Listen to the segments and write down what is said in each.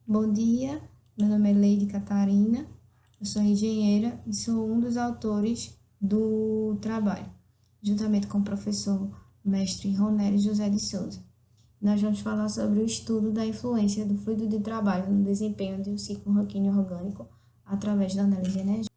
Bom dia, meu nome é Leide Catarina, eu sou engenheira e sou um dos autores do trabalho, juntamente com o professor mestre Ronélio José de Souza. Nós vamos falar sobre o estudo da influência do fluido de trabalho no desempenho de um ciclo raquíneo orgânico através da análise energética.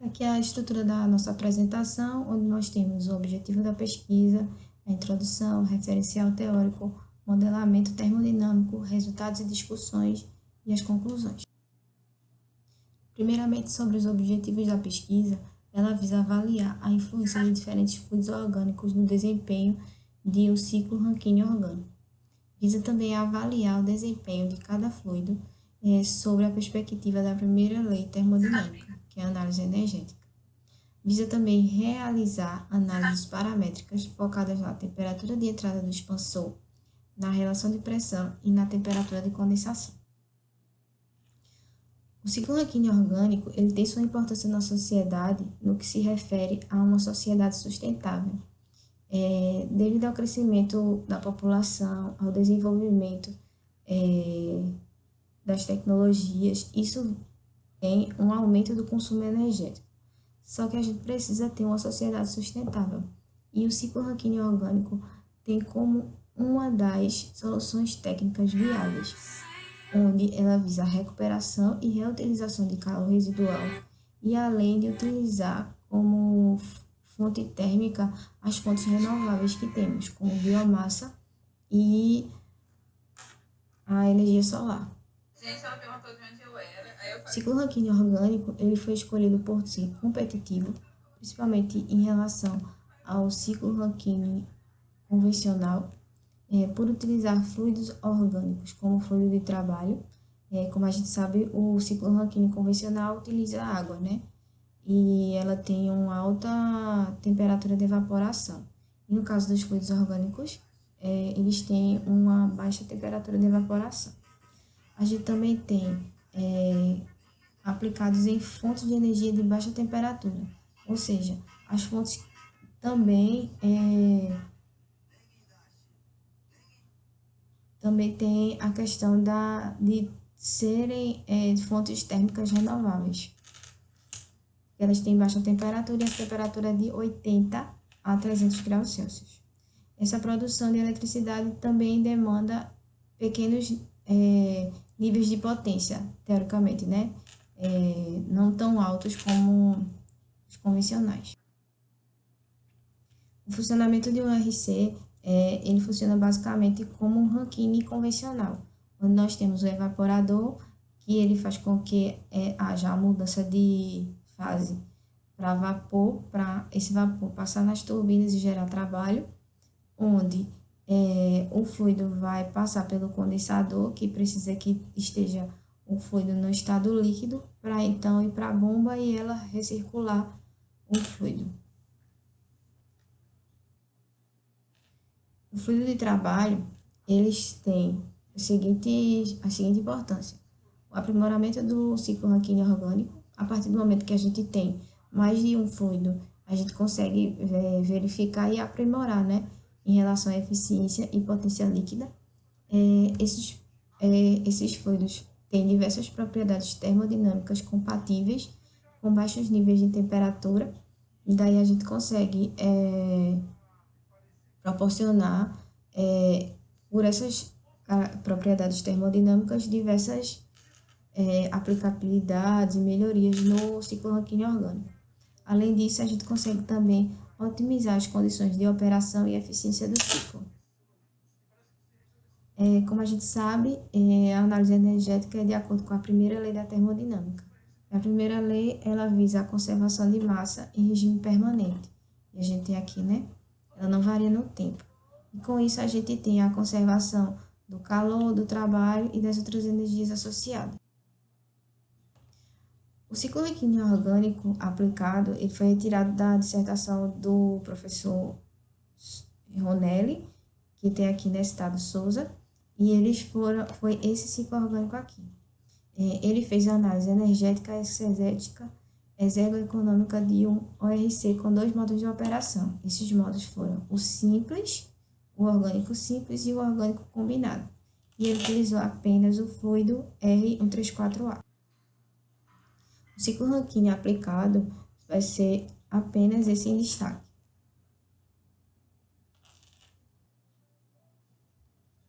Aqui é a estrutura da nossa apresentação, onde nós temos o objetivo da pesquisa, a introdução, o referencial teórico, modelamento termodinâmico, resultados e discussões e as conclusões. Primeiramente, sobre os objetivos da pesquisa, ela visa avaliar a influência de diferentes fluidos orgânicos no desempenho de um ciclo raquíneo orgânico. Visa também avaliar o desempenho de cada fluido sobre a perspectiva da primeira lei termodinâmica, que é a análise energética. Visa também realizar análises paramétricas focadas na temperatura de entrada do expansor, na relação de pressão e na temperatura de condensação. O ciclo raquíneo orgânico ele tem sua importância na sociedade no que se refere a uma sociedade sustentável, devido ao crescimento da população, ao desenvolvimento das tecnologias, isso tem um aumento do consumo energético. Só que a gente precisa ter uma sociedade sustentável. E o ciclo raquíneo orgânico tem como uma das soluções técnicas viáveis, onde ela visa a recuperação e reutilização de calor residual, e além de utilizar como fonte térmica as fontes renováveis que temos, como biomassa e a energia solar. Gente, ela perguntou de onde eu era. O ciclo raquíneo orgânico ele foi escolhido por ser competitivo, principalmente em relação ao ciclo raquíneo convencional, por utilizar fluidos orgânicos como fluido de trabalho. Como a gente sabe, o ciclo raquíneo convencional utiliza água, né? E ela tem uma alta temperatura de evaporação. E no caso dos fluidos orgânicos, eles têm uma baixa temperatura de evaporação. A gente também tem aplicados em fontes de energia de baixa temperatura, ou seja, as fontes também tem a questão de serem fontes térmicas renováveis. Elas têm baixa temperatura e a temperatura é de 80 a 300 graus Celsius. Essa produção de eletricidade também demanda pequenos níveis de potência, teoricamente, né? Não tão altos como os convencionais. O funcionamento de um RC, ele funciona basicamente como um rankine convencional, onde nós temos o evaporador, que ele faz com que haja a mudança de fase para vapor, para esse vapor passar nas turbinas e gerar trabalho, onde o fluido vai passar pelo condensador, que precisa que esteja o fluido no estado líquido, para então ir para a bomba e ela recircular o fluido. O fluido de trabalho, eles têm a seguinte importância. O aprimoramento do ciclo raquíneo orgânico, a partir do momento que a gente tem mais de um fluido, a gente consegue verificar e aprimorar, né? Em relação à eficiência e potência líquida. Esses fluidos têm diversas propriedades termodinâmicas compatíveis com baixos níveis de temperatura, e daí a gente consegue proporcionar, por essas propriedades termodinâmicas, diversas aplicabilidades e melhorias no ciclo raquíneo orgânico. Além disso, a gente consegue também otimizar as condições de operação e eficiência do ciclo. Como a gente sabe, a análise energética é de acordo com a primeira lei da termodinâmica. A primeira lei, ela visa a conservação de massa em regime permanente. E a gente tem aqui, né? Ela não varia no tempo. E com isso, a gente tem a conservação do calor, do trabalho e das outras energias associadas. O ciclo raquíneo orgânico aplicado, ele foi retirado da dissertação do professor Ronélio, que tem aqui nesse estado Souza, e foi esse ciclo orgânico aqui. Ele fez a análise energética, exegética, exergoeconômica de um ORC com 2 modos de operação. Esses modos foram o simples, o orgânico simples e o orgânico combinado. e ele utilizou apenas o fluido R134A. O ciclo Rankine aplicado vai ser apenas esse em destaque.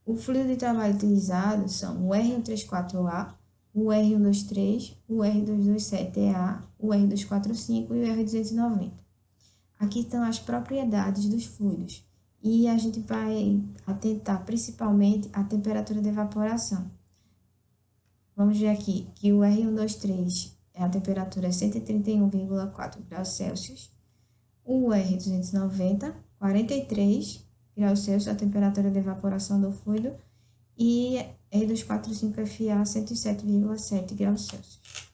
O fluido de trabalho utilizado são o R134A, o R123, o R227EA, o R245 e o R290. Aqui estão as propriedades dos fluidos e a gente vai atentar principalmente a temperatura de evaporação. Vamos ver aqui que o R123 a temperatura é 131,4 graus Celsius, o R290, 43 graus Celsius, a temperatura de evaporação do fluido, e R245FA, 107,7 graus Celsius.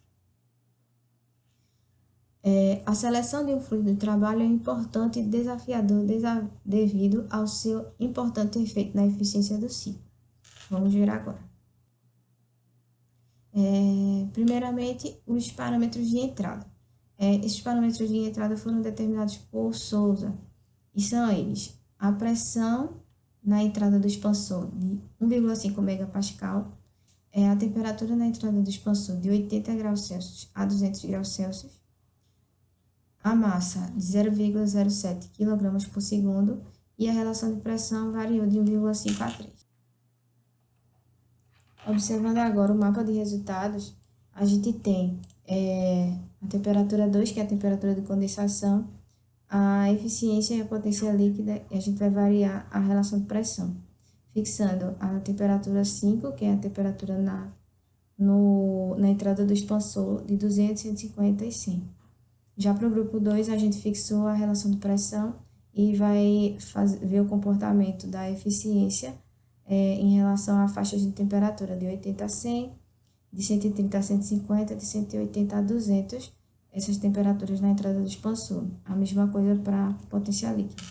A seleção de um fluido de trabalho é importante e desafiador devido ao seu importante efeito na eficiência do ciclo. Vamos ver agora. Primeiramente, os parâmetros de entrada. Esses parâmetros de entrada foram determinados por Souza, e são eles: a pressão na entrada do expansor de 1,5 megapascal, a temperatura na entrada do expansor de 80 graus Celsius a 200 graus Celsius, a massa de 0,07 kg por segundo e a relação de pressão variou de 1,5 a 3. Observando agora o mapa de resultados, a gente tem a temperatura 2, que é a temperatura de condensação, a eficiência e a potência líquida, e a gente vai variar a relação de pressão, fixando a temperatura 5, que é a temperatura na entrada do expansor, de 200, 150 e 100. Já para o grupo 2, a gente fixou a relação de pressão e vai ver o comportamento da eficiência em relação a faixas de temperatura de 80 a 100, de 130 a 150, de 180 a 200, essas temperaturas na entrada do expansor. A mesma coisa para potência líquida.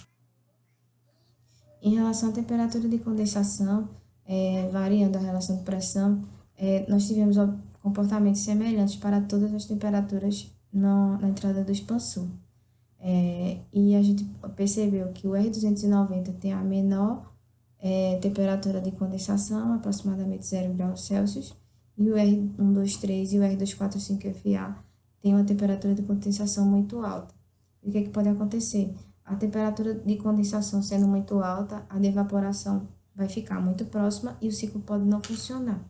Em relação à temperatura de condensação, variando a relação de pressão, nós tivemos comportamentos semelhantes para todas as temperaturas na entrada do expansor. E a gente percebeu que o R290 tem a menor temperatura de condensação, aproximadamente 0 graus Celsius, e o R123 e o R245FA tem uma temperatura de condensação muito alta. E o que pode acontecer? A temperatura de condensação sendo muito alta, a de evaporação vai ficar muito próxima e o ciclo pode não funcionar.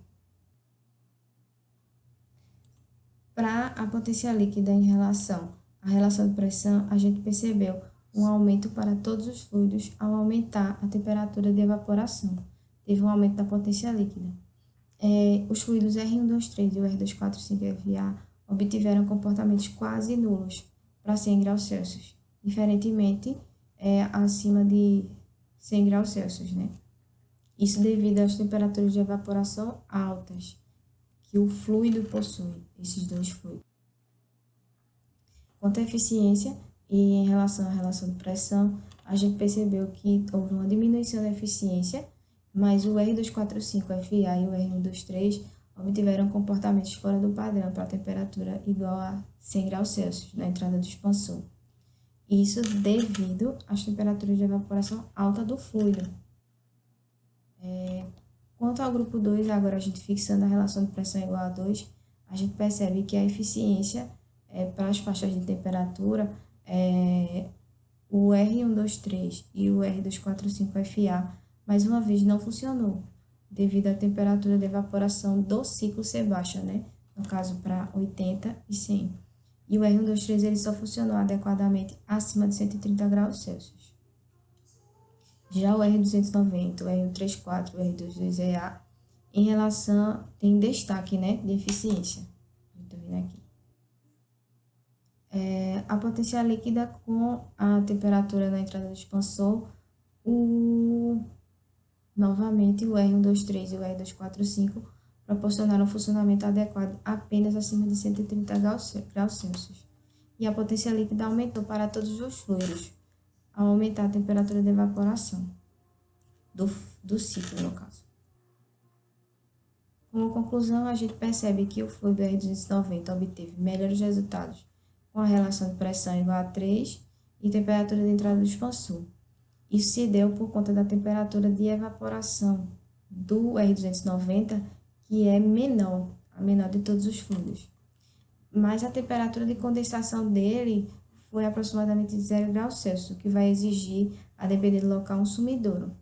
Para a potência líquida em relação à relação de pressão, a gente percebeu um aumento para todos os fluidos ao aumentar a temperatura de evaporação. Teve um aumento da potência líquida. Os fluidos R123 e o R245FA obtiveram comportamentos quase nulos para 100 graus Celsius, diferentemente acima de 100 graus Celsius, né? Isso devido às temperaturas de evaporação altas que o fluido possui, esses dois fluidos. Quanto à eficiência e em relação à relação de pressão, a gente percebeu que houve uma diminuição da eficiência, mas o R245FA e o R123 obtiveram comportamentos fora do padrão para a temperatura igual a 100 graus Celsius na entrada do expansor. Isso devido às temperaturas de evaporação alta do fluido. Quanto ao grupo 2, agora a gente fixando a relação de pressão igual a 2, a gente percebe que a eficiência para as faixas de temperatura, o R123 e o R245FA, mais uma vez, não funcionou, devido à temperatura de evaporação do ciclo ser baixa, né? No caso, para 80 e 100. E o R123 ele só funcionou adequadamente acima de 130 graus Celsius. Já o R290, o R134, o R22EA, em relação, tem destaque, né, de eficiência. Estou vendo aqui. A potência líquida com a temperatura na entrada do expansor, novamente o R123 e o R245 proporcionaram um funcionamento adequado apenas acima de 130 graus Celsius. E a potência líquida aumentou para todos os fluidos, ao aumentar a temperatura de evaporação do ciclo, no caso. Como conclusão, a gente percebe que o fluido R290 obteve melhores resultados com a relação de pressão igual a 3 e temperatura de entrada do expansor. Isso se deu por conta da temperatura de evaporação do R290, que é menor, a menor de todos os fluidos. Mas a temperatura de condensação dele foi aproximadamente 0 graus Celsius, que vai exigir, a depender do local, um sumidouro.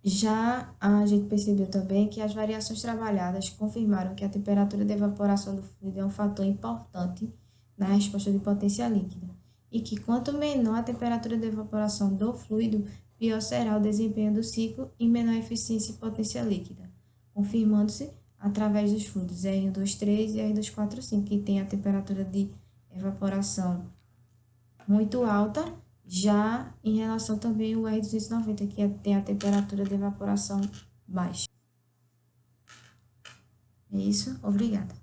Já a gente percebeu também que as variações trabalhadas confirmaram que a temperatura de evaporação do fluido é um fator importante na resposta de potência líquida, e que quanto menor a temperatura de evaporação do fluido, pior será o desempenho do ciclo e menor a eficiência e potência líquida, confirmando-se através dos fluidos R123 e R245, que tem a temperatura de evaporação muito alta, já em relação também ao R290, que tem a temperatura de evaporação baixa. É isso, obrigada.